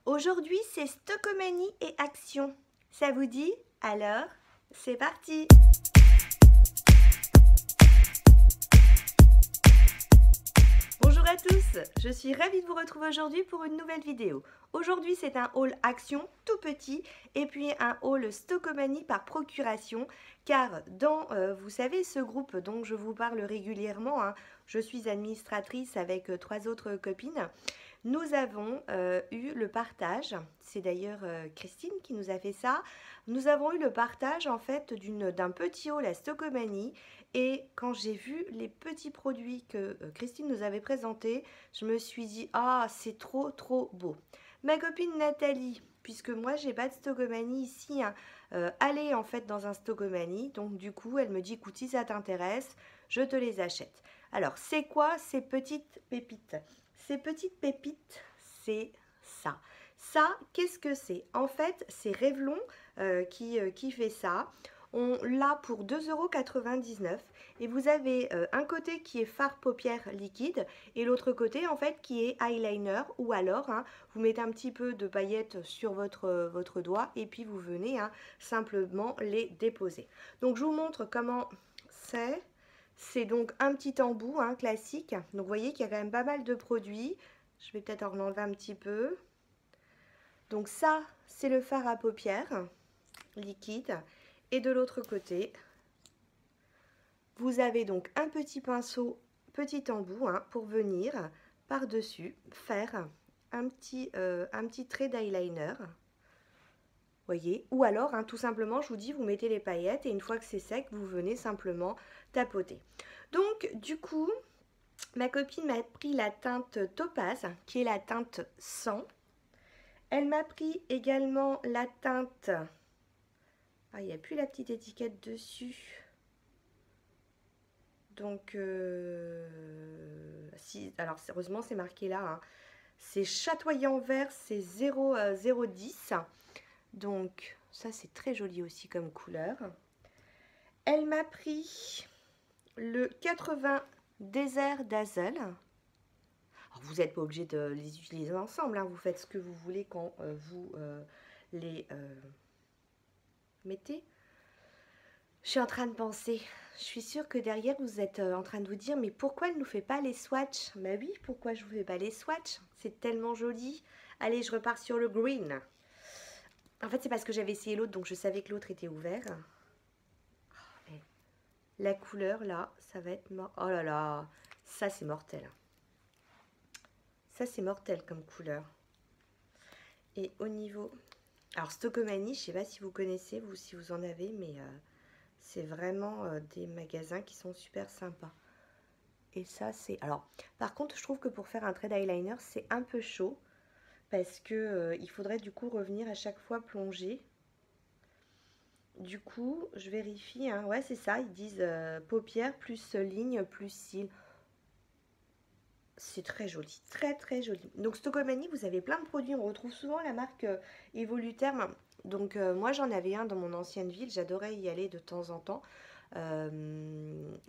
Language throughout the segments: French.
Aujourd'hui, c'est Stockomanie et Action. Ça vous dit? Alors, c'est parti! Bonjour à tous, je suis ravie de vous retrouver aujourd'hui pour une nouvelle vidéo. Aujourd'hui, c'est un haul Action tout petit et puis un haul Stockomanie par procuration car dans, vous savez, ce groupe dont je vous parle régulièrement, je suis administratrice avec 3 autres copines. Nous avons eu le partage, c'est d'ailleurs Christine qui nous a fait ça, nous avons eu le partage en fait d'un petit haul à Stockomanie et quand j'ai vu les petits produits que Christine nous avait présentés, je me suis dit « Ah, c'est trop beau !» Ma copine Nathalie, puisque moi j'ai pas de Stockomanie ici, allait en fait dans un Stockomanie, donc du coup elle me dit « Écoute, si ça t'intéresse, je te les achète ». Alors c'est quoi ces petites pépites ? Ces petites pépites, c'est ça. Ça, qu'est-ce que c'est? En fait, c'est Revlon qui fait ça. On l'a pour 2,99 € et vous avez un côté qui est fard paupières liquide et l'autre côté en fait qui est eyeliner ou alors vous mettez un petit peu de paillettes sur votre doigt et puis vous venez simplement les déposer. Donc je vous montre comment c'est. C'est donc un petit embout classique. Donc vous voyez qu'il y a quand même pas mal de produits. Je vais peut-être en enlever un petit peu. Donc ça, c'est le fard à paupières liquide. Et de l'autre côté, vous avez donc un petit pinceau, petit embout pour venir par-dessus faire un petit trait d'eyeliner. Voyez, ou alors tout simplement je vous dis vous mettez les paillettes et une fois que c'est sec vous venez simplement tapoter. Donc du coup ma copine m'a pris la teinte Topaz qui est la teinte 100. Elle m'a pris également la teinte, il n'y a plus la petite étiquette dessus, donc si, alors heureusement c'est marqué là, c'est chatoyant vert, c'est 0,010. Donc ça c'est très joli aussi comme couleur. Elle m'a pris le 80 Desert Dazzle. Alors, vous n'êtes pas obligé de les utiliser ensemble, vous faites ce que vous voulez quand vous les mettez. Je suis en train de penser, je suis sûre que derrière vous êtes en train de vous dire mais pourquoi elle ne nous fait pas les swatchs? Bah oui, pourquoi je ne vous fais pas les swatchs? C'est tellement joli. Allez, je repars sur le green. En fait, c'est parce que j'avais essayé l'autre, donc je savais que l'autre était ouvert. Oh, la couleur, là, ça va être mort. Oh là là, ça, c'est mortel. Ça, c'est mortel comme couleur. Et au niveau... Alors, Stockomanie, je ne sais pas si vous connaissez, vous, si vous en avez, mais c'est vraiment des magasins qui sont super sympas. Et ça, c'est... Alors, par contre, je trouve que pour faire un trait d'eyeliner, c'est un peu chaud. Parce que il faudrait du coup revenir à chaque fois plonger. Du coup, je vérifie. Ouais, c'est ça. Ils disent paupières plus ligne plus cils. C'est très joli. Très joli. Donc, Stockomanie, vous avez plein de produits. On retrouve souvent la marque Evoluterm. Donc, moi, j'en avais un dans mon ancienne ville. J'adorais y aller de temps en temps.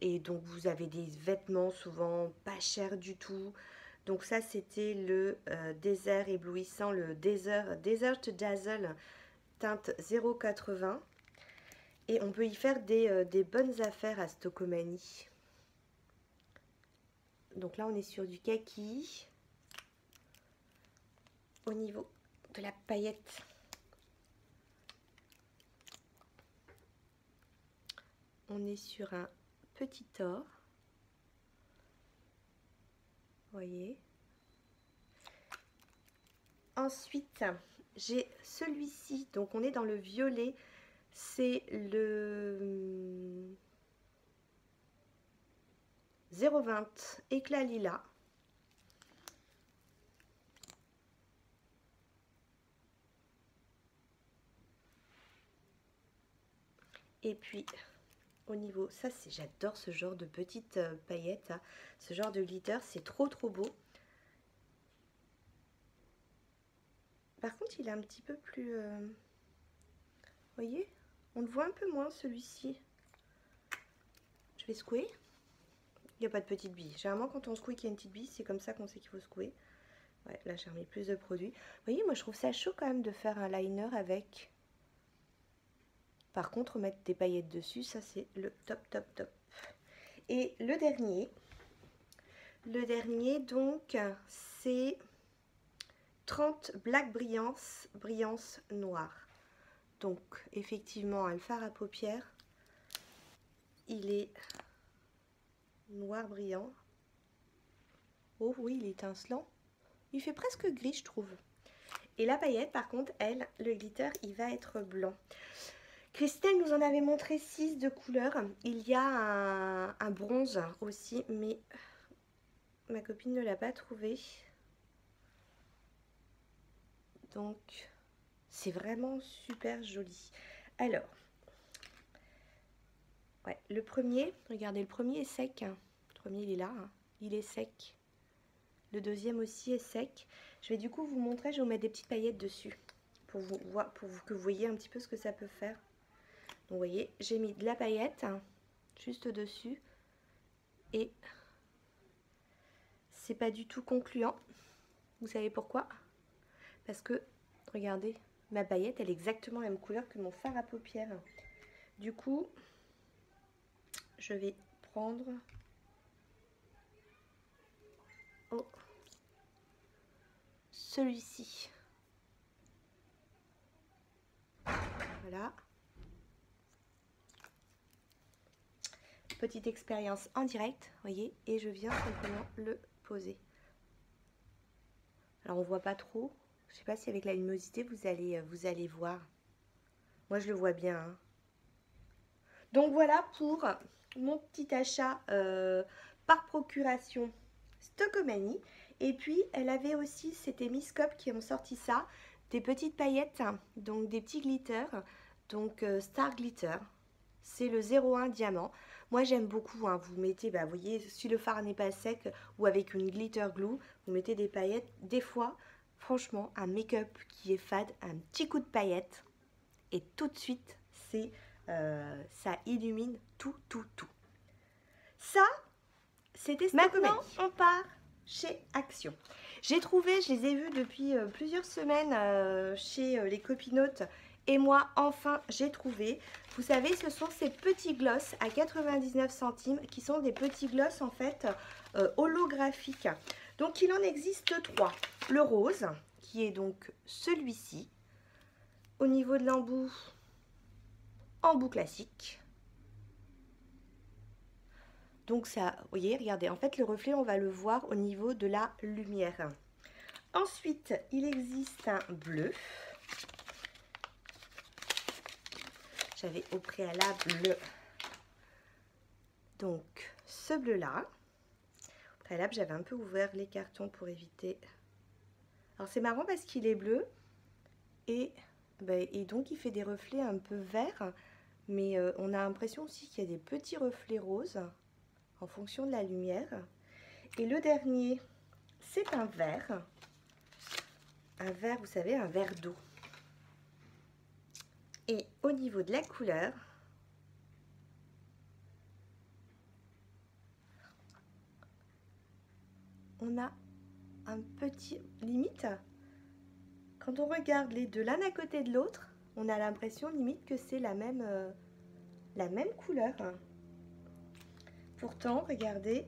Et donc, vous avez des vêtements souvent pas chers du tout. Donc ça, c'était le désert éblouissant, le Desert Dazzle teinte 0,80. Et on peut y faire des bonnes affaires à Stockomanie. Donc là, on est sur du kaki. Au niveau de la paillette, on est sur un petit or. Voyez. Ensuite, j'ai celui-ci. Donc on est dans le violet. C'est le 0,20 éclat lilas. Et puis au niveau, ça c'est, j'adore ce genre de petites paillettes, ce genre de glitter, c'est trop beau. Par contre, il est un petit peu plus, voyez, on le voit un peu moins celui-ci. Je vais secouer. Il n'y a pas de petite bille. Généralement, quand on secoue qu'il y a une petite bille, c'est comme ça qu'on sait qu'il faut secouer. Ouais, là j'ai remis plus de produits. Vous voyez, moi je trouve ça chaud quand même de faire un liner avec. Par contre, mettre des paillettes dessus, ça c'est le top, top, top. Et le dernier donc, c'est 30 Black Brillance, brillance noire. Donc, effectivement, le fard à paupières, il est noir brillant. Oh oui, il est étincelant. Il fait presque gris, je trouve. Et la paillette, par contre, elle, le glitter, il va être blanc. Christelle nous en avait montré 6 de couleurs. Il y a un bronze aussi, mais ma copine ne l'a pas trouvé. Donc, c'est vraiment super joli. Alors, ouais, le premier, regardez, le premier est sec. Le premier, il est là, hein. Il est sec. Le deuxième aussi est sec. Je vais du coup vous montrer, je vais vous mettre des petites paillettes dessus pour que vous voyez un petit peu ce que ça peut faire. Donc, vous voyez, j'ai mis de la paillette juste dessus et c'est pas du tout concluant. Vous savez pourquoi? Parce que, regardez, ma paillette, elle est exactement la même couleur que mon fard à paupières. Du coup, je vais prendre celui-ci. Voilà. Petite expérience en direct, voyez, et je viens simplement le poser. Alors on voit pas trop. Je sais pas si avec la luminosité vous allez voir. Moi je le vois bien. Hein. Donc voilà pour mon petit achat par procuration Stockomanie. Et puis elle avait aussi, c'était Miss Cop qui ont sorti ça, des petites paillettes, donc des petits glitters, donc Star Glitter. C'est le 01 diamant. Moi j'aime beaucoup, hein. Vous mettez, bah, vous voyez, si le fard n'est pas sec ou avec une glitter glue, vous mettez des paillettes. Des fois, franchement, un make-up qui est fade, un petit coup de paillettes et tout de suite, ça illumine tout. Ça, c'était Stockomanie. Maintenant, on part chez Action. J'ai trouvé, je les ai vus depuis plusieurs semaines chez les copinotes. Et moi, enfin, j'ai trouvé. Vous savez, ce sont ces petits gloss à 99 centimes qui sont des petits gloss en fait holographiques. Donc, il en existe 3. Le rose, qui est donc celui-ci. Au niveau de l'embout, embout classique. Donc, ça, vous voyez, regardez, en fait, le reflet, on va le voir au niveau de la lumière. Ensuite, il existe un bleu. J'avais au préalable donc ce bleu là. Au préalable, j'avais un peu ouvert les cartons pour éviter. Alors c'est marrant parce qu'il est bleu et donc il fait des reflets un peu verts, mais on a l'impression aussi qu'il y a des petits reflets roses en fonction de la lumière. Et le dernier, c'est un vert, vous savez, un vert d'eau. Et au niveau de la couleur, on a un petit limite. Quand on regarde les deux l'un à côté de l'autre, on a l'impression limite que c'est la même couleur. Pourtant, regardez,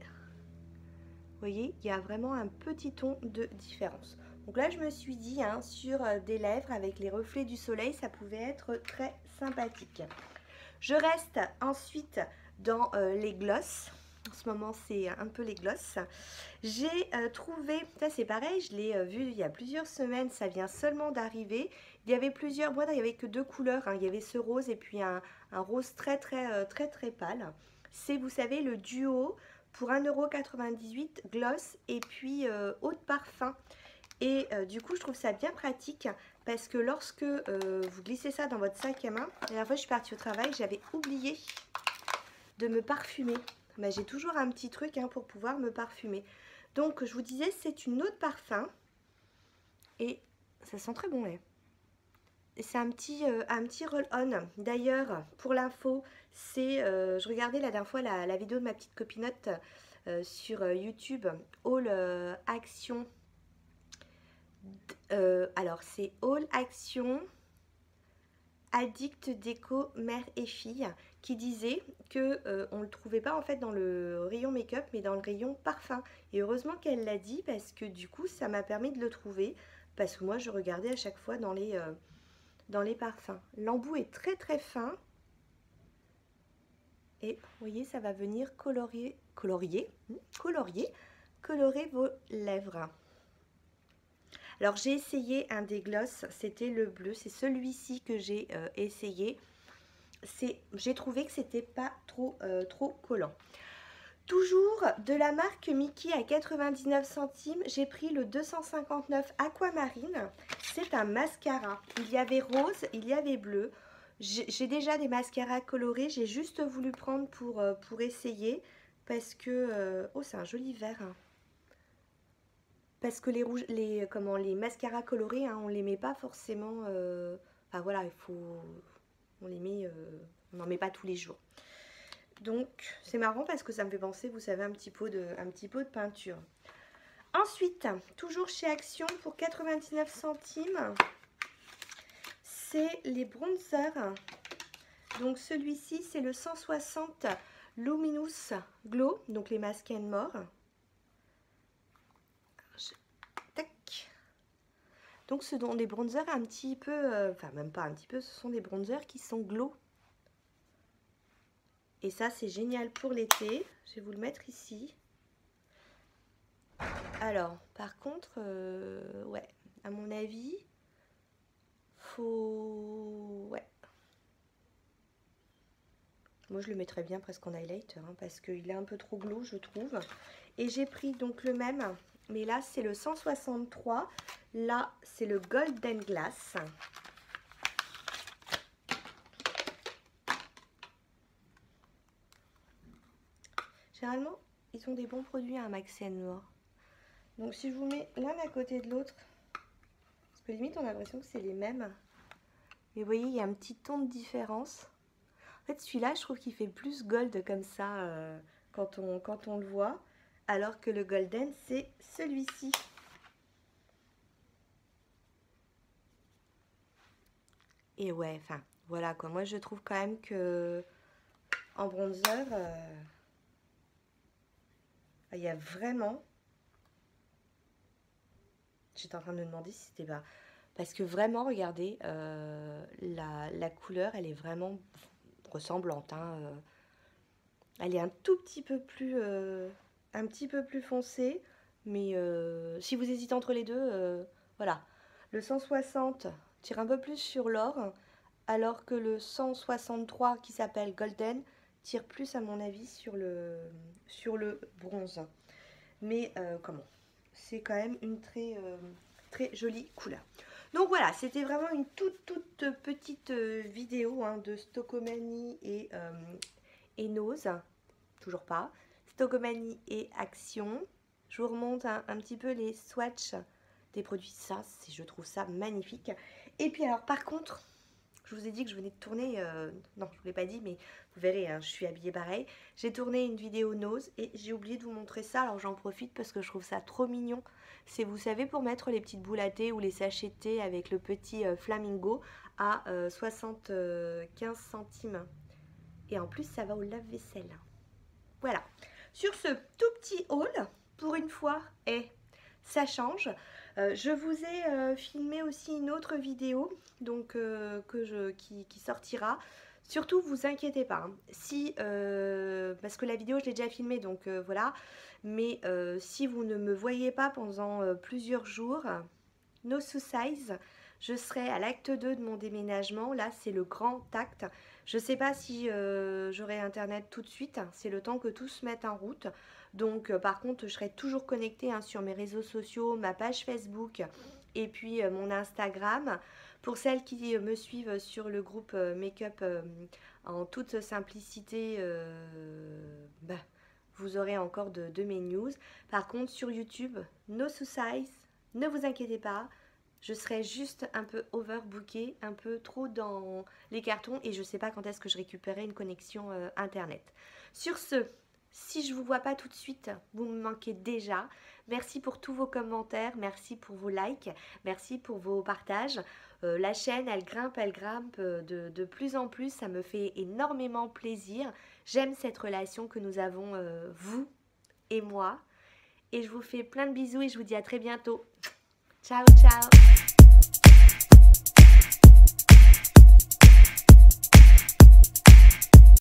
vous voyez, il y a vraiment un petit ton de différence. Donc là, je me suis dit, hein, sur des lèvres avec les reflets du soleil, ça pouvait être très sympathique. Je reste ensuite dans les glosses. En ce moment, c'est un peu les glosses. J'ai trouvé, ça c'est pareil, je l'ai vu il y a plusieurs semaines, ça vient seulement d'arriver. Il y avait plusieurs, moi il n'y avait que 2 couleurs, hein. Il y avait ce rose et puis un rose très pâle. C'est, vous savez, le duo pour 1,98 € gloss et puis eau de parfum. Et du coup, je trouve ça bien pratique parce que lorsque vous glissez ça dans votre sac à main, la dernière fois je suis partie au travail, j'avais oublié de me parfumer. Bah, j'ai toujours un petit truc, hein, pour pouvoir me parfumer. Donc, je vous disais, c'est une eau de parfum et ça sent très bon. C'est un petit roll-on. D'ailleurs, pour l'info, c'est, je regardais la dernière fois la vidéo de ma petite copinote sur YouTube, Haul Action Alors c'est Haul Action Addict Déco Mère et Fille qui disait que on le trouvait pas en fait dans le rayon make-up mais dans le rayon parfum. Et heureusement qu'elle l'a dit parce que du coup ça m'a permis de le trouver parce que moi je regardais à chaque fois dans les parfums. L'embout est très très fin et vous voyez ça va venir colorer vos lèvres. Alors j'ai essayé un des gloss, c'était le bleu, c'est celui-ci que j'ai essayé. J'ai trouvé que c'était pas trop collant. Toujours de la marque Mickey à 99 centimes, j'ai pris le 259 Aquamarine. C'est un mascara. Il y avait rose, il y avait bleu. J'ai déjà des mascaras colorés, j'ai juste voulu prendre pour essayer parce que... oh, c'est un joli vert. Parce que les mascaras colorés, hein, on les met pas forcément... Enfin voilà, on les met... on n'en met pas tous les jours. Donc c'est marrant parce que ça me fait penser, vous savez, un petit pot de peinture. Ensuite, toujours chez Action pour 99 centimes, c'est les bronzers. Donc celui-ci, c'est le 160 Luminous Glow, donc les Mask and More. Tac. Donc ce sont des bronzers un petit peu, enfin même pas un petit peu, ce sont des bronzers qui sont glow. Et ça c'est génial pour l'été. Je vais vous le mettre ici. Alors par contre, ouais, à mon avis, ouais. Moi je le mettrais bien presque en highlighter hein, parce qu'il est un peu trop glow je trouve. Et j'ai pris donc le même, mais là c'est le 163. Là c'est le Golden Glass. Généralement ils ont des bons produits à Max & More. Donc si je vous mets l'un à côté de l'autre, parce que limite on a l'impression que c'est les mêmes. Mais vous voyez il y a un petit ton de différence. En fait, celui-là, je trouve qu'il fait plus gold comme ça quand on le voit, alors que le golden, c'est celui-ci. Et ouais, enfin, voilà quoi. Moi, je trouve quand même que en bronzer, il y a vraiment... J'étais en train de me demander si c'était pas... Parce que vraiment, regardez, la couleur, elle est vraiment... ressemblante hein, elle est un tout petit peu plus foncée mais si vous hésitez entre les deux voilà, le 160 tire un peu plus sur l'or alors que le 163 qui s'appelle Golden tire plus à mon avis sur le bronze, mais comment, c'est quand même une très jolie couleur. Donc voilà, c'était vraiment une toute petite vidéo hein, de Stockomanie et Nose, toujours pas, Stockomanie et Action. Je vous remonte un petit peu les swatchs des produits, ça, je trouve ça magnifique. Et puis alors par contre, je vous ai dit que je venais de tourner, non je vous l'ai pas dit mais vous verrez, hein, je suis habillée pareil. J'ai tourné une vidéo Nose et j'ai oublié de vous montrer ça, alors j'en profite parce que je trouve ça trop mignon. C'est, vous savez, pour mettre les petites boules à thé ou les sachets de thé avec le petit flamingo à 75 centimes. Et en plus ça va au lave-vaisselle. Voilà, sur ce tout petit haul, pour une fois, et ça change. Je vous ai filmé aussi une autre vidéo donc, qui sortira. Surtout, vous inquiétez pas, hein. Si, parce que la vidéo, je l'ai déjà filmée, donc voilà. Mais si vous ne me voyez pas pendant plusieurs jours, no size, je serai à l'acte 2 de mon déménagement. Là, c'est le grand acte. Je ne sais pas si j'aurai internet tout de suite. C'est le temps que tout se mette en route. Donc, par contre, je serai toujours connectée hein, sur mes réseaux sociaux, ma page Facebook et puis mon Instagram. Pour celles qui me suivent sur le groupe Make-up en toute simplicité, vous aurez encore de mes news. Par contre, sur YouTube, no size, ne vous inquiétez pas. Je serai juste un peu overbookée, un peu trop dans les cartons et je ne sais pas quand est-ce que je récupérerai une connexion internet. Sur ce, Si je ne vous vois pas tout de suite, vous me manquez déjà. Merci pour tous vos commentaires, merci pour vos likes, merci pour vos partages. La chaîne, elle grimpe de plus en plus. Ça me fait énormément plaisir. J'aime cette relation que nous avons, vous et moi. Et je vous fais plein de bisous et je vous dis à très bientôt. Ciao, ciao!